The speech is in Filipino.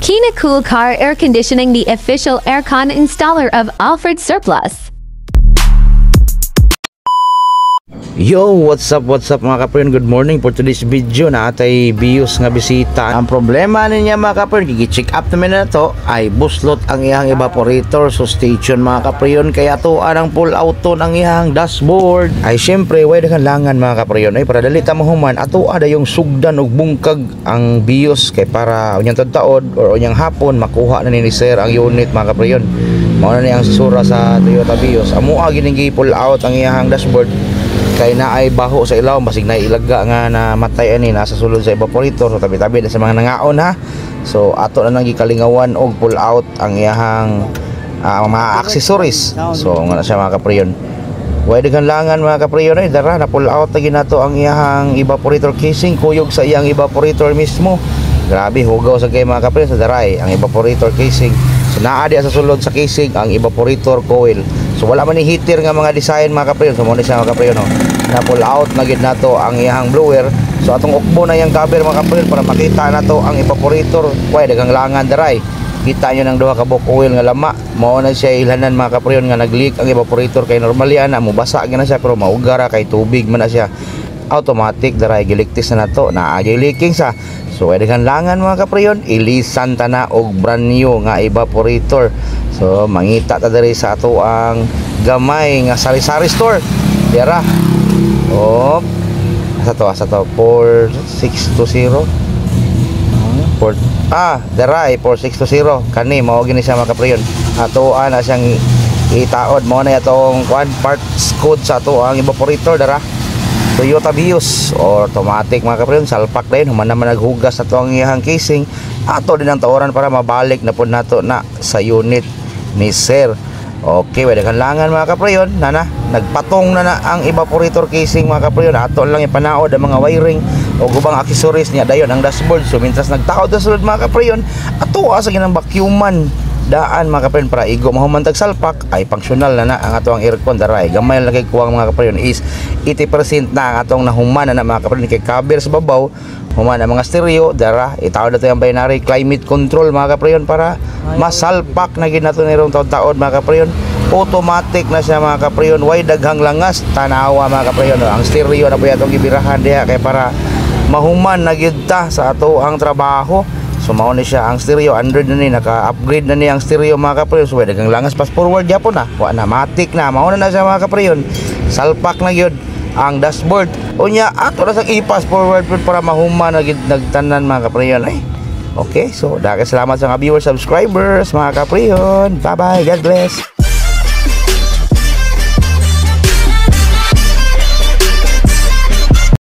Kina Cool Car Air Conditioning, the official aircon installer of Alfred Surplus. Yo, what's up mga kapriyon? Good morning for today's video na atay bios nga bisita. Ang problema niya mga kapriyon, gigi-check up namin na to ay buslot ang iyang evaporator. So stay tuned mga kapriyon, kaya to anang pull out to ng iyang dashboard. Ay syempre, way langan mga kapriyon ay para dalita mo human ato ada yung sugdan og bungkag ang bios kay para unyang taod or unyang hapon makuha na ni sir ang unit mga kapriyon. Mao na ni ang sura sa Toyota Vios. Amo gining pull out ang iyang dashboard kay na ay baho sa ilaw, basig na ilaga nga na matay ani nasa sulod sa evaporator. So tabi-tabi na sa mga nangaon ha. So ato na nang gikalingawan og pull out ang iyang mga accessories. So nga na siya mga kapriyon. Way langan mga kapriyon ay dara na pull out lagi nato ang iyang evaporator casing, kuyog sa iyang evaporator mismo. Grabe hugaw sa kay mga kapriyon sa daray ang evaporator casing. So naa di sa sulod sa casing ang evaporator coil. So wala man ni heater nga mga design mga kapriyon. So mo ni siya mga kapriyon no. Na pull out na gid nato ang iyang blower. So atong ukbo na yang cover mga kapriyon para makita nato ang evaporator. Way dagang langan daray. Kita nyo ng duha ka buck oil nga lama. Mao na siya ilhanan mga kapriyon nga nag-leak ang evaporator kay normally ana mo basa gyud na siya pero maugara kay tubig man na siya. Automatic daray giliktis na nato na agi leaking sa. So dagang langan mga kapriyon, ilisan ta na og brand new nga evaporator. So mangita ta diri sa ato ang gamay nga sari-sari store. Dira. Oh. Asa to 4620. Daray 4620. Kani mao gini siya mga kapriyon. Ato ana siyang itaod mo na itong parts code sa ato ang evaporator dara. Toyota Vios automatic mga kapriyon, salpak din human naman naghugas na to ang iyang casing. Ato din ang taoran para mabalik na po nato na sa unit ni sir. Okay, wala langan mga kapriyon nana nagpatong na ang evaporator casing mga kapriyon. Ato lang ipanaod ang mga wiring o gubang accessories niya dayon ang dashboard. So mintras nagtaod na sulod mga kapriyon, ato asa ginang vacuuman daan mga kapriyon para igo mahumantag salpak ay functional na ang atong aircon daray. Gamay lang kay kuwang mga kapriyon is 80% na ang atong nahuman na mga kapriyon kay cover sa babaw human ang mga stereo dara itawad na to yung binary climate control mga kapriyon para masalpak na gid nato nirong taon-taon mga kapriyon. Automatic na siya mga kapriyon, way daghang langas tanawa mga kapriyon. Ang stereo na po yatong gibirahan diha kay para mahuman na gid ta sa ato ang trabaho. So mao ni siya ang stereo, Android na ni, naka-upgrade na ni ang stereo mga kapriyon. So dagang langas fast forward gyapon na. Wa na matic na, mao na siya mga kapriyon. Salpak na gyud ang dashboard. Unya ato na sang i-fast forward para mahuman na gid nagtanan mga kapriyon ay. Okay, so daghang salamat sa mga viewers, subscribers mga kapriyon. Bye bye, God bless.